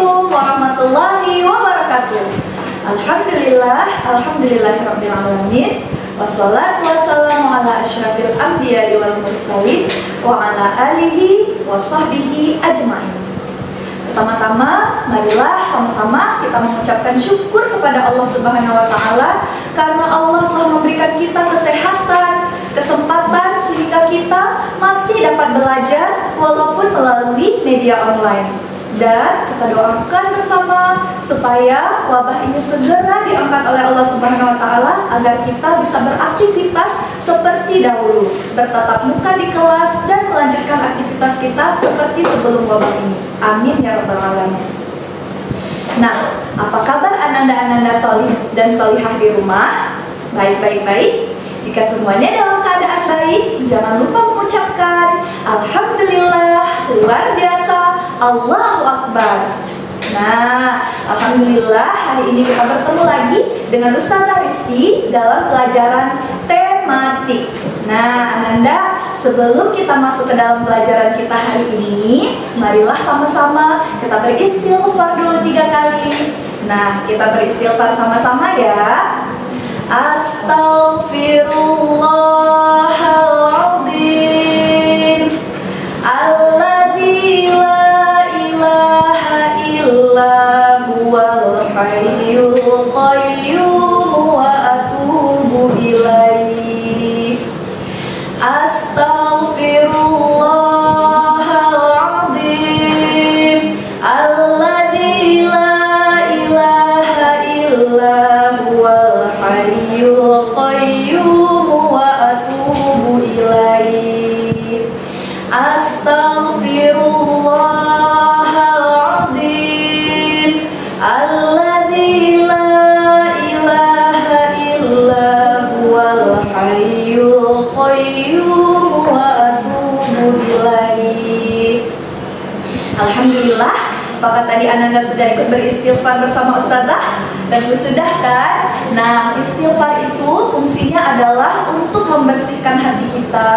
Assalamualaikum warahmatullahi wabarakatuh. Alhamdulillahirabbil alamin. Wassalatu wassalamu ala asyrafil anbiya'i wal mursalin wa ala alihi wa sahbihi ajmain. Pertama-tama, marilah sama-sama kita mengucapkan syukur kepada Allah Subhanahu wa taala karena Allah telah memberikan kita kesehatan, kesempatan sehingga kita masih dapat belajar walaupun melalui media online. Dan kita doakan bersama supaya wabah ini segera diangkat oleh Allah Subhanahu wa taala agar kita bisa beraktivitas seperti dahulu, bertatap muka di kelas dan melanjutkan aktivitas kita seperti sebelum wabah ini. Amin ya rabbal alamin. Nah, apa kabar ananda-ananda solih dan solihah di rumah? Baik. Jika semuanya dalam keadaan baik, jangan lupa mengucapkan Alhamdulillah, luar biasa, Allahu Akbar. Nah, Alhamdulillah hari ini kita bertemu lagi dengan Ustazah Rizky dalam pelajaran tematik. Nah, Ananda, sebelum kita masuk ke dalam pelajaran kita hari ini, marilah sama-sama kita beristighfar dulu 3 kali. Nah, kita beristighfar sama-sama ya. Astaghfirullahaladzim Alladzi la ilaha illa huwal hayyul qayyum wa atubu ilaihi. Astaghfirullahaladzim Alladzi la ilaha illa huwal hayyul qayyum wa atubu ilaihi. Astaghfirullahaladzim Alladzi la ilaha illa huwal hayyul qayyum wa atubu ilaihi. Alhamdulillah, apakah tadi Ananda sudah ikut beristighfar bersama Ustazah? Tentu sudah kan? Nah, istighfar itu fungsinya adalah untuk membersihkan hati kita,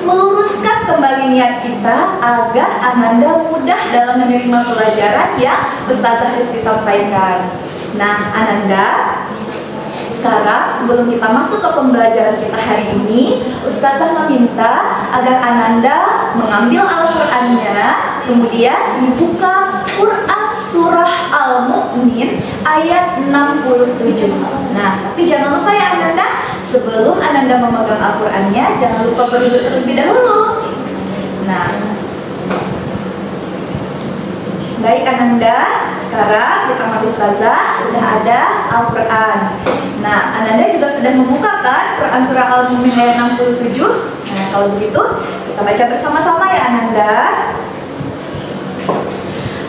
meluruskan kembali niat kita agar Ananda mudah dalam menerima pelajaran yang Ustazah Rizky sampaikan. Nah, Ananda, sekarang sebelum kita masuk ke pembelajaran kita hari ini, Ustazah meminta agar Ananda mengambil Al-Qur'annya, kemudian dibuka Quran surah Al-Mu'min ayat 67. Nah, tapi jangan lupa ya Ananda, sebelum Ananda memegang Al-Qur'annya, jangan lupa berwudu terlebih dahulu. Nah, baik Ananda, sekarang di kamar Ustazah sudah ada Al-Qur'an. Nah, Ananda juga sudah membukakan Quran surah Al-Mu'min ayat 67. Nah, kalau begitu kita baca bersama-sama ya Ananda.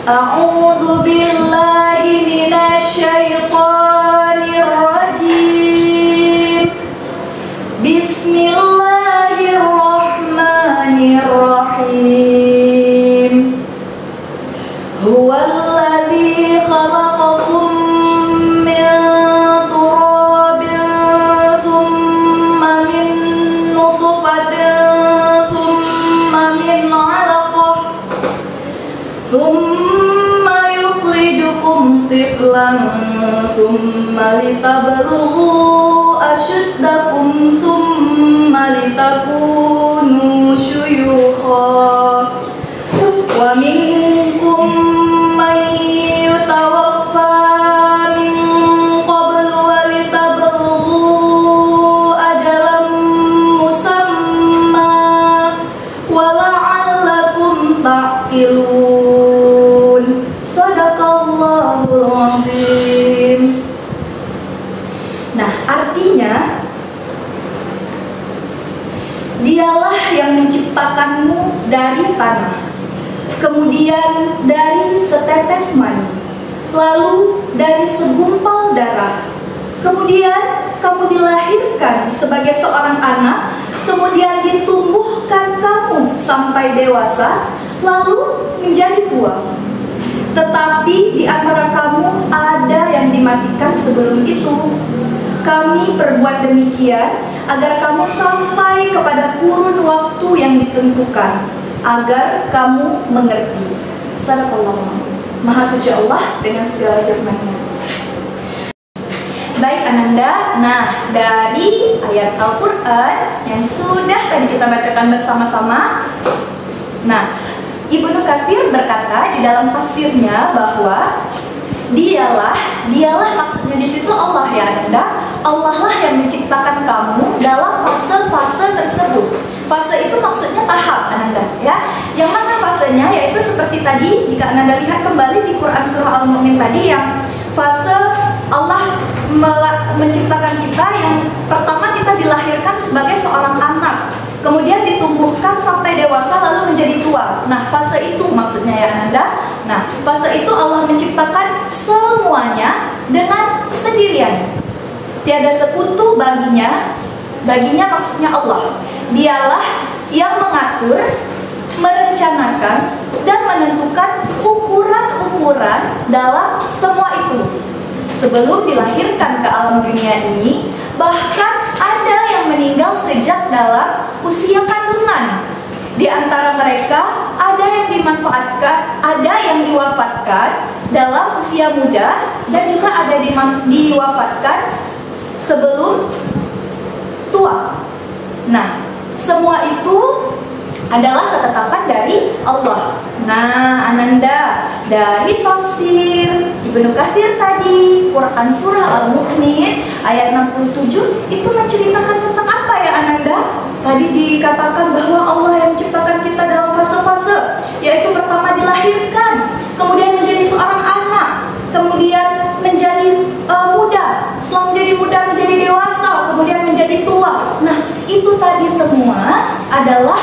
A'udzu billahi minasyaitonir rajim. Bismillahirrahmanirrahim. Huwallazi khalaqakum min turabin thumma min nutfatin thumma min 'alaqah thumma yukhrijukum tiflan thumma litablughu ashuddakum thumma litakunu syuyukha wa minkum man yutawaffa min qablu wa litablughu ajalan musamma wa la'allakum ta'qilun. Shadaqallahul azim. Nah, artinya Dialah yang menciptakanmu dari tanah, kemudian dari setetes mani, lalu dari segumpal darah. Kemudian kamu dilahirkan sebagai seorang anak, kemudian ditumbuhkan kamu sampai dewasa, lalu menjadi tua. Tetapi di antara kamu ada yang dimatikan sebelum itu. Kami perbuat demikian agar kamu sampai kepada kurun waktu yang ditentukan, agar kamu mengerti. Sadaqallahu. Maha suci Allah dengan segala firman-Nya. Baik Ananda, nah dari ayat Al-Quran yang sudah tadi kita bacakan bersama-sama, nah Ibnu Katsir berkata di dalam tafsirnya bahwa dialah maksudnya di situ Allah ya Ananda, Allah lah yang menciptakan kamu dalam fase-fase tersebut. Fase itu maksudnya tahap Ananda ya. Yang mana fasenya yaitu seperti tadi jika Ananda lihat kembali di Quran surah Al-Mu'min tadi yang fase Allah menciptakan kita yang pertama kita dilahirkan sebagai seorang anak, kemudian ditumbuhkan sampai dewasa lalu menjadi tua. Nah fase itu maksudnya ya Ananda. Nah fase itu Allah menciptakan semuanya dengan sendirian, tiada sekutu baginya maksudnya Allah. Dialah yang mengatur, merencanakan dan menentukan ukuran-ukuran dalam semua itu sebelum dilahirkan ke alam dunia ini. Bahkan ada yang meninggal sejak dalam usia kandungan. Di antara mereka ada yang dimanfaatkan, ada yang diwafatkan dalam usia muda, dan juga ada diwafatkan sebelum tua. Nah, semua itu adalah ketetapan dari Allah. Nah, Ananda, dari tafsir Ibnu Katsir tadi, Quran surah Al-Mu'min ayat 67 itu menceritakan tentang apa ya Ananda? Tadi dikatakan bahwa Allah yang menciptakan kita dalam fase-fase, yaitu pertama dilahirkan, kemudian menjadi seorang anak, kemudian menjadi muda, setelah menjadi muda menjadi dewasa, kemudian menjadi tua. Nah, itu tadi semua adalah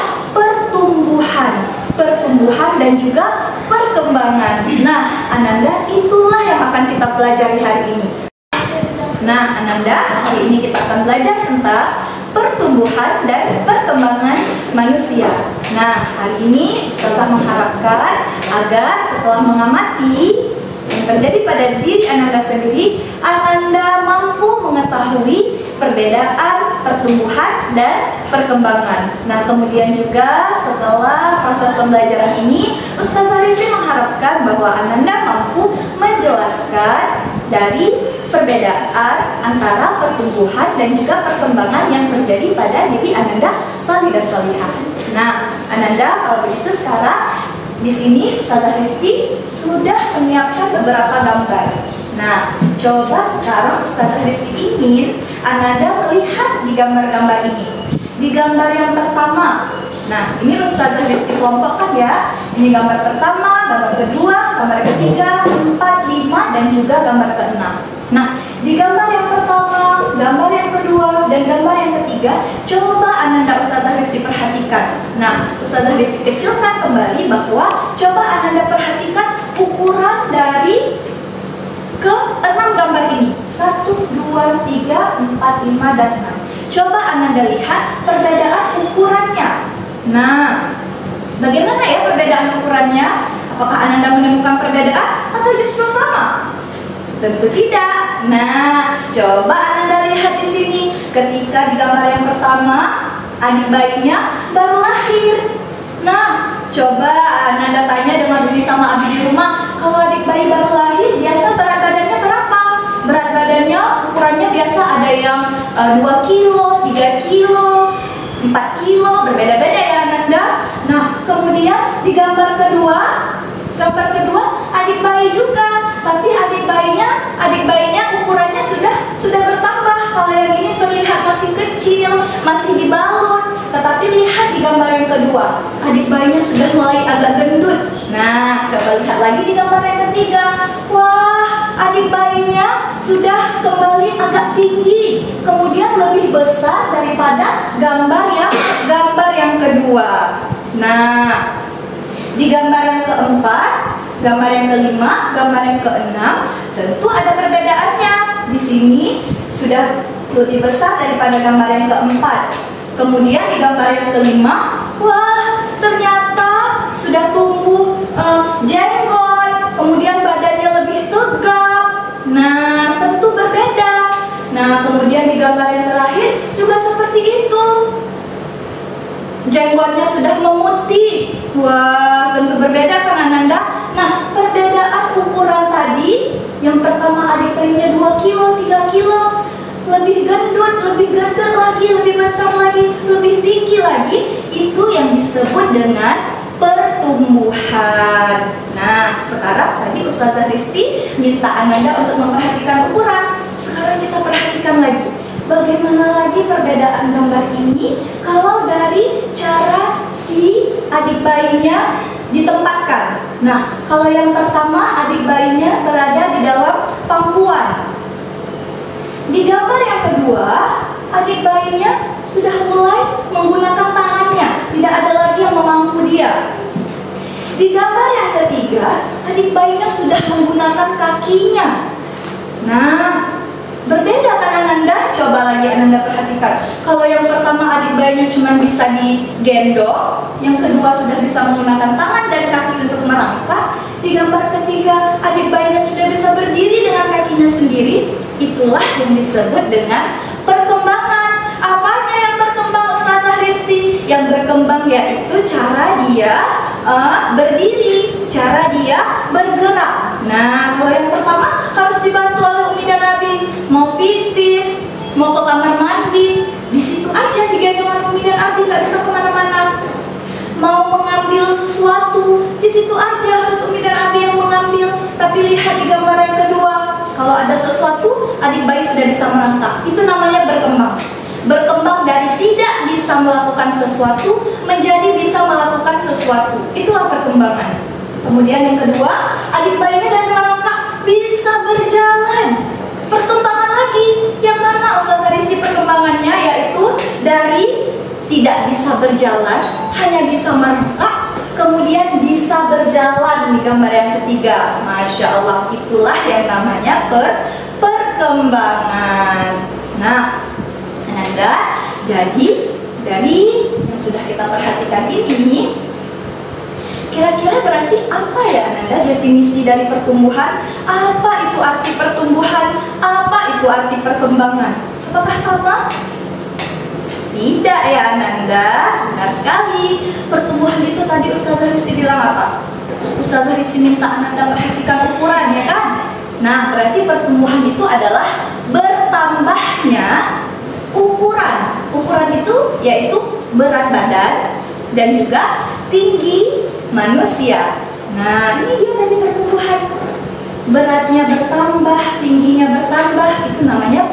pertumbuhan dan juga perkembangan. Nah, Ananda, itulah yang akan kita pelajari hari ini. Nah, Ananda, hari ini kita akan belajar tentang pertumbuhan dan perkembangan manusia. Nah, hari ini Ustazah mengharapkan agar setelah mengamati yang terjadi pada diri Ananda sendiri, Ananda mampu mengetahui perbedaan pertumbuhan dan perkembangan. Nah, kemudian juga setelah proses pembelajaran ini, Ustazah Rizky mengharapkan bahwa Ananda mampu menjelaskan dari perbedaan antara pertumbuhan dan juga perkembangan yang terjadi pada diri Ananda salih dan salihah. Nah, Ananda, kalau begitu sekarang di sini Ustazah Rizky sudah menyiapkan beberapa gambar. Nah, coba sekarang Ustazah Rizky ingin Ananda melihat di gambar-gambar ini. Di gambar yang pertama, nah ini Ustazah Rizky kelompokkan ya. Ini gambar pertama, gambar kedua, gambar ketiga, 4, 5, dan juga gambar ke-6. Nah, di gambar yang pertama, gambar yang kedua, dan gambar yang ketiga, coba Ananda Ustazah Rizky perhatikan. Nah, Ustazah Rizky kecilkan kembali bahwa coba Ananda perhatikan ukuran dari ke-6 gambar ini. 1, 2, 3, 4, 5, dan 6. Coba Ananda lihat perbedaan ukurannya. Nah, bagaimana ya perbedaan ukurannya? Apakah Ananda menemukan perbedaan atau justru sama? Tentu tidak. Nah, coba Ananda lihat di sini. Ketika di gambar yang pertama, adik bayinya baru lahir. Nah, coba Ananda tanya dengan diri sama Abi di rumah, kalau adik bayi baru lahir, biasa berat badannya berapa? Berat badannya ukurannya biasa ada yang 2 kilo, 3 kilo, 4 kilo, berbeda-beda ya Ananda. Nah, kemudian di gambar kedua adik bayi juga, tapi adik bayinya ukurannya sudah bertambah. Kalau yang ini terlihat masih kecil, masih dibalut. Tetapi lihat di gambar yang kedua, adik bayinya sudah mulai agak gendut. Nah, coba lihat lagi di gambar yang ketiga. Wah, adik bayinya sudah kembali agak tinggi, kemudian lebih besar daripada gambar yang kedua. Nah, di gambar yang keempat, gambar yang kelima, gambar yang keenam, tentu ada perbedaannya. Di sini sudah lebih besar daripada gambar yang keempat. Kemudian di gambar yang kelima, wah, ternyata sudah tumbuh jenggot, kemudian badannya lebih tegap. Nah, tentu berbeda. Nah, kemudian di gambar yang terakhir juga seperti itu. Jenggotnya sudah memutih. Wah, tentu berbeda kan Ananda? Nah, perbedaan lebih gede lagi, lebih besar lagi, lebih tinggi lagi, itu yang disebut dengan pertumbuhan. Nah, sekarang tadi Ustazah Risti minta Ananda untuk memperhatikan ukuran. Sekarang kita perhatikan lagi, bagaimana lagi perbedaan gambar ini kalau dari cara si adik bayinya ditempatkan. Nah, kalau yang pertama adik bayinya berada di dalam pangkuan. Di gambar yang kedua, adik bayinya sudah mulai menggunakan tangannya, tidak ada lagi yang memangku dia. Di gambar yang ketiga, adik bayinya sudah menggunakan kakinya. Nah, berbeda kan Ananda? Coba lagi Ananda perhatikan. Kalau yang pertama adik bayinya cuma bisa digendong, yang kedua sudah bisa menggunakan tangan dan kaki untuk merangkak. Di gambar ketiga, adik bayinya sudah bisa berdiri dengan kakinya sendiri. Itulah yang disebut dengan perkembangan. Apanya yang berkembang Ustazah Risti? Yang berkembang yaitu cara dia berdiri, cara dia bergerak. Nah, kalau yang pertama harus dibantu oleh Umi dan Abi. Mau pipis, mau ke kamar mandi, di situ aja digendong Umi dan Abi, nggak bisa kemana-mana. Mau mengambil sesuatu, di situ aja harus Umi dan Abi yang mengambil. Tapi lihat di gambar yang kedua, kalau ada sesuatu, adik bayi sudah bisa merangkak. Itu namanya berkembang. Berkembang dari tidak bisa melakukan sesuatu menjadi bisa melakukan sesuatu. Itulah perkembangan. Kemudian yang kedua, adik bayinya dari merangkak bisa berjalan. Perkembangan lagi. Yang mana Ustazah Risti perkembangannya? Yaitu dari tidak bisa berjalan, hanya bisa merangkak, kemudian bisa berjalan di gambar yang ketiga. Masya Allah, itulah yang namanya perkembangan. Nah, Ananda, jadi dari yang sudah kita perhatikan ini, kira-kira berarti apa ya Ananda definisi dari pertumbuhan? Apa itu arti pertumbuhan? Apa itu arti perkembangan? Apakah sama? Tidak ya Ananda, benar sekali. Pertumbuhan itu tadi Ustazah Risti bilang apa? Ustazah Risti minta Ananda perhatikan ukuran, ya kan? Nah, berarti pertumbuhan itu adalah bertambahnya ukuran. Ukuran itu yaitu berat badan dan juga tinggi manusia. Nah, ini dia tadi pertumbuhan. Beratnya bertambah, tingginya bertambah, itu namanya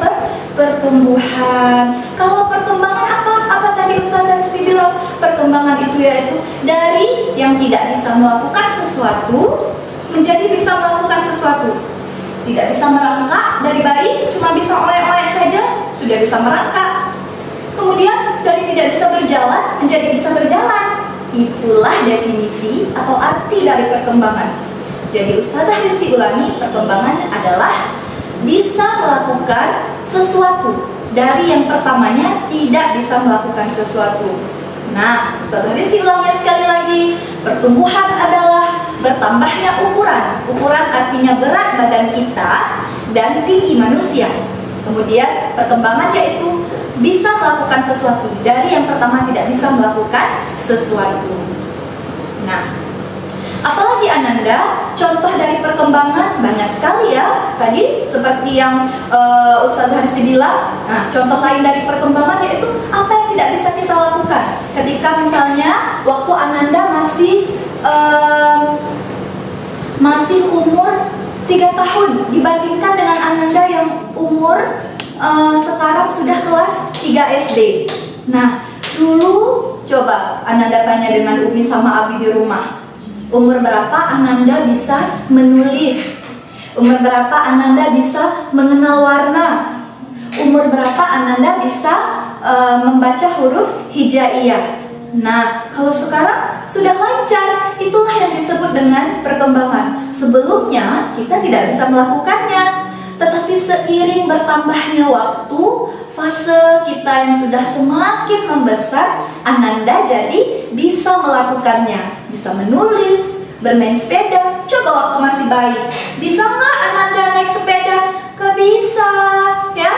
pertumbuhan. Kalau perkembangan apa tadi Ustazah Risti bilang? Perkembangan itu yaitu dari yang tidak bisa melakukan sesuatu menjadi bisa melakukan sesuatu. Tidak bisa merangkak dari bayi, cuma bisa oek-oek saja, sudah bisa merangkak. Kemudian dari tidak bisa berjalan menjadi bisa berjalan. Itulah definisi atau arti dari perkembangan. Jadi Ustazah Risti ulangi, perkembangan adalah bisa melakukan sesuatu dari yang pertamanya tidak bisa melakukan sesuatu. Nah, Ustazah Risti ulangi sekali lagi, pertumbuhan adalah bertambahnya ukuran. Ukuran artinya berat badan kita dan tinggi manusia. Kemudian perkembangan yaitu bisa melakukan sesuatu dari yang pertama tidak bisa melakukan sesuatu. Nah, apalagi Ananda, contoh dari perkembangan banyak sekali ya. Tadi seperti yang Ustazah Risti bilang. Nah, contoh lain dari perkembangan yaitu apa yang tidak bisa kita lakukan. Ketika misalnya waktu Ananda masih umur 3 tahun dibandingkan dengan Ananda yang umur sekarang sudah kelas 3 SD. Nah, dulu coba Ananda tanya dengan Umi sama Abi di rumah. Umur berapa Ananda bisa menulis? Umur berapa Ananda bisa mengenal warna? Umur berapa Ananda bisa membaca huruf hijaiyah? Nah, kalau sekarang sudah lancar, itulah yang disebut dengan perkembangan. Sebelumnya kita tidak bisa melakukannya, tetapi seiring bertambahnya waktu, fase kita yang sudah semakin membesar, Ananda jadi bisa melakukannya. Bisa menulis, bermain sepeda. Coba waktu masih bayi, bisa nggak Ananda naik sepeda? Gak bisa, ya.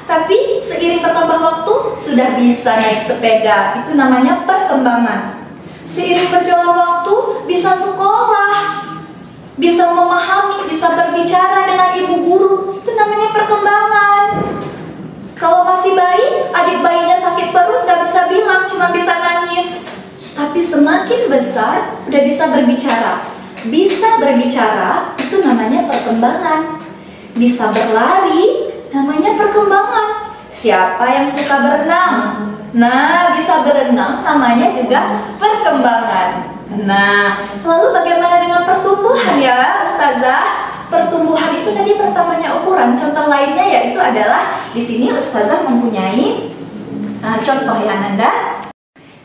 Tapi seiring bertambah waktu, sudah bisa naik sepeda. Itu namanya perkembangan. Seiring berjalan waktu, bisa sekolah, bisa memahami, bisa berbicara dengan ibu guru. Itu namanya perkembangan. Kalau masih bayi, adik bayinya sakit perut nggak bisa bilang, cuma bisa nangis. Tapi semakin besar udah bisa berbicara. Bisa berbicara itu namanya perkembangan. Bisa berlari namanya perkembangan. Siapa yang suka berenang? Nah, bisa berenang namanya juga perkembangan. Nah, lalu bagaimana dengan pertumbuhan ya, Ustazah? Pertumbuhan itu tadi bertambahnya ukuran. Contoh lainnya yaitu adalah di sini Ustazah mempunyai contoh ya Ananda.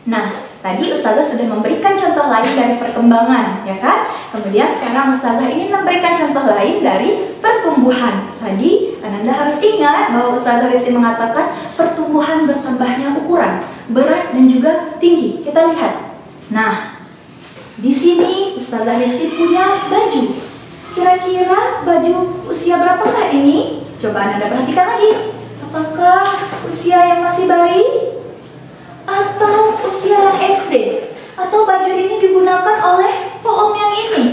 Nah, tadi Ustazah sudah memberikan contoh lain dari perkembangan, ya kan? Kemudian sekarang Ustazah ingin memberikan contoh lain dari pertumbuhan. Tadi Ananda harus ingat bahwa Ustazah Risti mengatakan pertumbuhan bertambahnya ukuran, berat dan juga tinggi. Kita lihat. Nah, di sini Ustazah Risti punya baju. Kira-kira baju usia berapakah ini? Coba Anda perhatikan lagi. Apakah usia yang masih bayi? Atau usia yang SD? Atau baju ini digunakan oleh Om yang ini?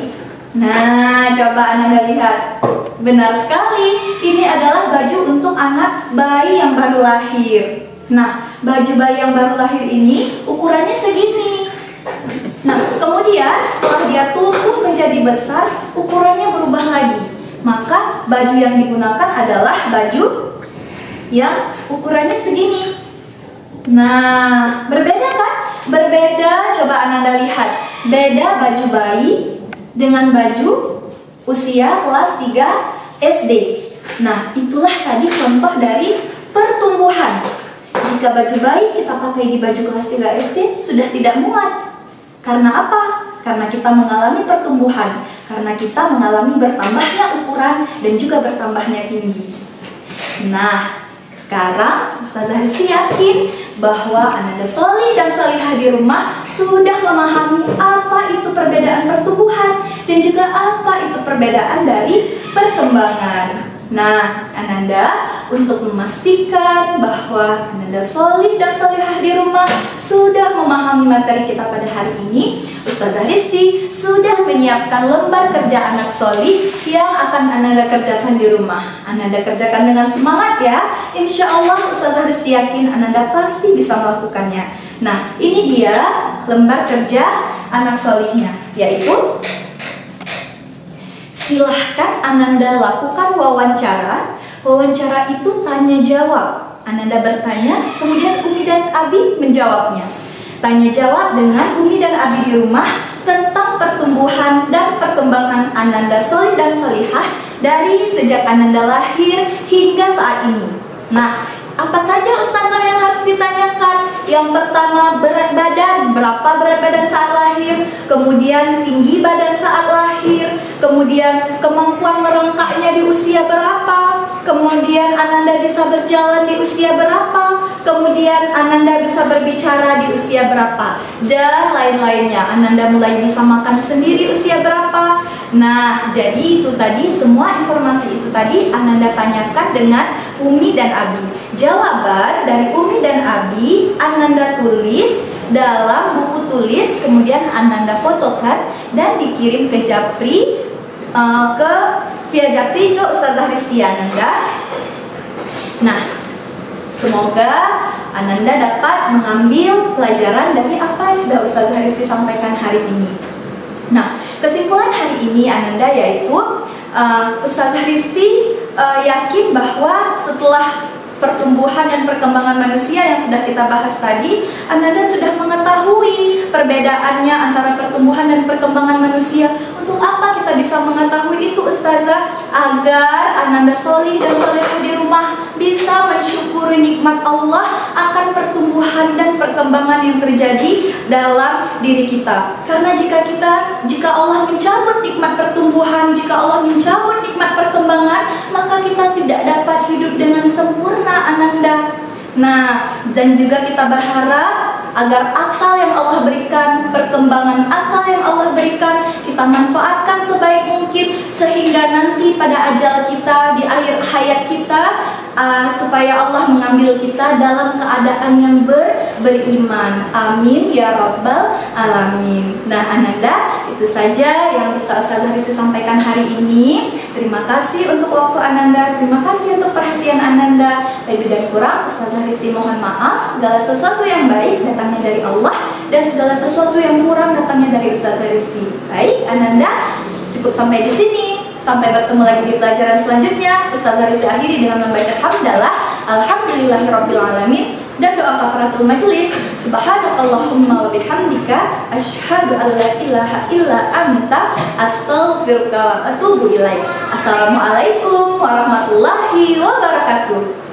Nah, coba Anda lihat. Benar sekali, ini adalah baju untuk anak bayi yang baru lahir. Nah, baju bayi yang baru lahir ini ukurannya segini. Nah, kemudian setelah dia tumbuh menjadi besar, ukurannya berubah lagi. Maka baju yang digunakan adalah baju yang ukurannya segini. Nah, berbeda kan? Berbeda, coba Ananda lihat. Beda baju bayi dengan baju usia kelas 3 SD. Nah, itulah tadi contoh dari pertumbuhan. Jika baju bayi kita pakai di baju kelas 3 SD, sudah tidak muat. Karena apa? Karena kita mengalami pertumbuhan, karena kita mengalami bertambahnya ukuran dan juga bertambahnya tinggi. Nah, sekarang Ustazah Risti yakin bahwa Ananda Sholih dan Sholihah di rumah sudah memahami apa itu perbedaan pertumbuhan dan juga apa itu perbedaan dari perkembangan. Nah, Ananda untuk memastikan bahwa Ananda Sholih dan Sholihah di rumah sudah memahami materi kita pada hari ini, Ustazah Risti sudah menyiapkan lembar kerja anak Sholih yang akan Ananda kerjakan di rumah. Ananda kerjakan dengan semangat ya. Insya Allah Ustazah Risti yakin Ananda pasti bisa melakukannya. Nah, ini dia lembar kerja anak Sholihnya, yaitu silahkan Ananda lakukan wawancara. Wawancara itu tanya jawab. Ananda bertanya, kemudian Umi dan Abi menjawabnya. Tanya jawab dengan Umi dan Abi di rumah tentang pertumbuhan dan perkembangan Ananda Sholih dan Sholihah dari sejak Ananda lahir hingga saat ini. Nah, apa saja Ustazah yang harus ditanyakan? Yang pertama, berat badan, berapa berat badan saat lahir? Kemudian tinggi badan saat lahir. Kemudian kemampuan merangkaknya di usia berapa? Kemudian Ananda bisa berjalan di usia berapa? Kemudian Ananda bisa berbicara di usia berapa? Dan lain-lainnya. Ananda mulai bisa makan sendiri usia berapa? Nah, jadi itu tadi, semua informasi itu tadi Ananda tanyakan dengan Umi dan Abi. Jawaban dari Umi dan Abi Ananda tulis dalam buku tulis, kemudian Ananda fotokan dan dikirim ke Japri, via Japri ke Ustazah Risti Ananda. Nah, semoga Ananda dapat mengambil pelajaran dari apa yang sudah Ustazah Risti sampaikan hari ini. Nah, kesimpulan hari ini Ananda yaitu Ustazah Risti yakin bahwa setelah pertumbuhan dan perkembangan manusia yang sudah kita bahas tadi, Ananda sudah mengetahui perbedaannya antara pertumbuhan dan perkembangan manusia. Untuk apa kita bisa mengetahui itu Ustazah? Agar Ananda Sholih dan Sholihah di rumah bisa mensyukuri nikmat Allah akan pertumbuhan dan perkembangan yang terjadi dalam diri kita. Karena jika Allah mencabut nikmat pertumbuhan, jika Allah mencabut nikmat perkembangan, maka kita tidak dapat hidup dengan sempurna Ananda. Nah, dan juga kita berharap agar akal yang Allah berikan, perkembangan akal yang Allah berikan, kita manfaatkan sebaik mungkin sehingga nanti pada ajal kita, di akhir hayat kita, supaya Allah mengambil kita dalam keadaan yang beriman. Amin ya Rabbal Alamin. Nah, Ananda, Itu saja yang bisa Ustazah Rizky sampaikan hari ini. Terima kasih untuk waktu Ananda, terima kasih untuk perhatian Ananda. Lebih dan kurang Ustazah Rizky mohon maaf. Segala sesuatu yang baik datangnya dari Allah, dan segala sesuatu yang kurang datangnya dari Ustazah Rizky. Baik Ananda, cukup sampai di sini. Sampai bertemu lagi di pelajaran selanjutnya. Ustazah Rizky akhiri dengan membaca hamdalah alhamdulillahirrabbilalamin dan doa kafaratul majelis. Subhanakallahumma wa bihamdika asyhadu an la ilaha illa anta astaghfiruka wa atubu ilaik. Assalamualaikum warahmatullahi wabarakatuh.